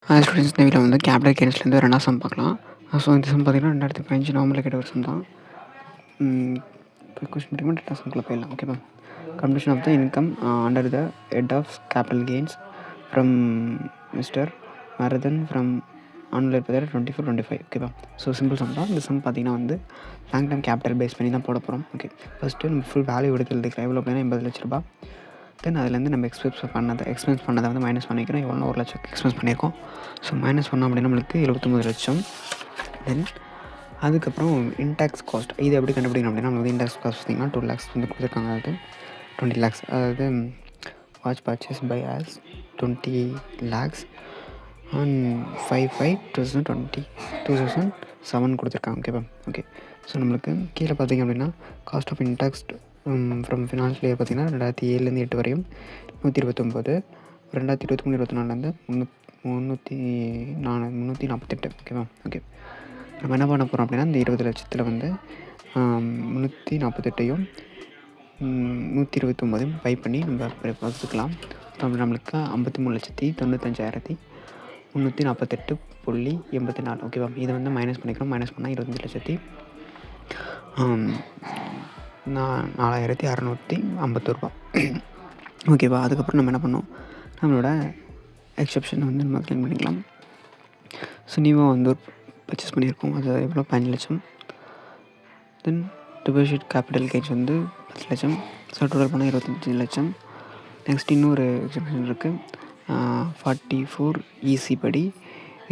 Students இந்த வீடியோவில் வந்து கேபிட்டல் கெயின்ஸ்லேருந்து 2ஆம் சம் பார்க்கலாம். ஸோ இந்த சம் பார்த்தீங்கன்னா 2015 நவம்பரில் கேட்ட ஒரு சம் தான். இப்போ கொஸ்டின் பார்த்தீங்கன்னா 2ஆம் சம்குள்ளே போயிடலாம். ஓகேவா? Computation of the income under the head of capital gains from mister Marathan from online 24-25. ஓகேவா? ஸோ சிம்பிள் சம் தான். இந்த சம் பார்த்தீங்கன்னா வந்து லாங் டைம் கேபிட்டல் பேஸ் பண்ணி தான் போட போகிறோம். ஓகே, ஃபஸ்ட்டு நம்ம ஃபுல் வேல்யூ எடுக்கிறதுக்கு எவ்வளோ அப்படின்னா 80 லட்ச ரூபா. தென் அதுலேருந்து நம்ம எக்ஸ்பென்ஸ் பண்ணதை வந்து மைனஸ் பண்ணிக்கிறோம். எவ்வளோ 1 லட்சம் எக்ஸ்பென்ஸ் பண்ணியிருக்கோம். ஸோ மைனஸ் பண்ணோம் அப்படின்னா நம்மளுக்கு 79 லட்சம். தென் அதுக்கப்புறம் இன்டாக்ஸ் காஸ்ட் இது எப்படி கண்டுபிடிக்கணும் அப்படின்னா நம்ம வந்து இன்டாக்ஸ் காஸ்ட் பார்த்திங்கன்னா 2 lakhs வந்து கொடுத்துருக்காங்க. அதாவது 20 lakhs, அதாவது watch purchase by as 20 lakhs and 5/5/2007 கொடுத்துருக்காங்க. ஓகேவா? ஓகே, ஸோ நம்மளுக்கு கீழே பார்த்திங்க அப்படின்னா cost of index from financial year பார்த்திங்கன்னா 2007லேருந்து 8 வரையும் 129, 2023-24லேருந்து 348. ஓகேவா? ஓகே, நம்ம என்ன பண்ண போகிறோம் அப்படின்னா இந்த 20 லட்சத்தில் வந்து 348ஐயும் 129ஐயும் பை பண்ணி நம்ம வகுத்துக்கலாம். அப்போ நம்மளுக்கு 53,348.84. ஓகேவா? இதை வந்து மைனஸ் பண்ணிக்கிறோம். மைனஸ் பண்ணால் 25,4,650 ரூபா. ஓகேவா? அதுக்கப்புறம் நம்ம என்ன பண்ணோம், நம்மளோட எக்ஸப்ஷன் வந்து நம்ம க்ளைம் பண்ணிக்கலாம். ஸோ நீவும் வந்து ஒரு பர்ச்சேஸ் பண்ணியிருக்கோம், அது எவ்வளோ 15 லட்சம். தென் டெபாசிட் கேபிட்டல் கெயின்ஸ் வந்து 10 லட்சம். ஸோ டோட்டல் பண்ணால் 25 லட்சம். நெக்ஸ்ட் இன்னொரு எக்ஸப்ஷன் இருக்குது. 44 EC படி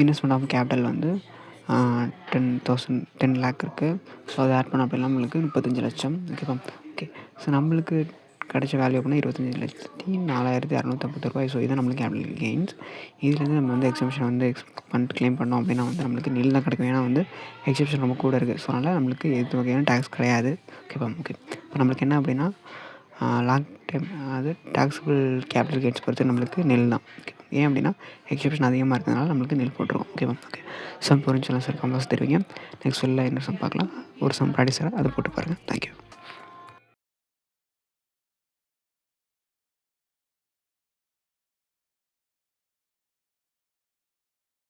இன்வெஸ்ட்மெண்ட் ஆஃப் கேபிட்டல் வந்து 10 lakh இருக்குது. ஸோ அதை ஆட் பண்ண அப்படின்னா நம்மளுக்கு 35 லட்சம். ஓகேவா? ஓகே, ஸோ நம்மளுக்கு கிடைச்ச வேல்யூ அப்படின்னா 25,04,650 ரூபாய். ஸோ இதுதான் நம்மளுக்கு கேபிட்டல் கெயின்ஸ். இதுலேருந்து நம்ம வந்து எக்ஸப்ஷன் வந்து க்ளைம் பண்ணோம் அப்படின்னா வந்து நம்மளுக்கு நில் தான் கிடைக்கும். ஏன்னா வந்து எக்ஸப்ஷன் ரொம்ப கூட இருக்குது. ஸோ அதனால் நம்மளுக்கு எது வகையான டேக்ஸ் கிடையாது. ஓகேவா? ஓகே, இப்போ நம்மளுக்கு என்ன அப்படின்னா லாங் டைம் அது டேக்ஸபிள் கேபிட்டல் கெயின்ஸ் பொறுத்து நம்மளுக்கு நெல் தான். ஓகே, ஏன் அப்படின்னா எக்ஸப்ஷன் அதிகமாக இருக்கிறதுனால நம்மளுக்கு நெல் போட்டுருவோம். ஓகேவா? ஓகே, சம் புரிஞ்சுலாம் சார் கம்பல்ஸ் தெரிவிங்க. நெக்ஸ்ட் சொல்ல என்ன சம் பார்க்கலாம். ஒரு சம் ப்ராக்டிஸ் அதை போட்டு பாருங்கள். தேங்க்யூ.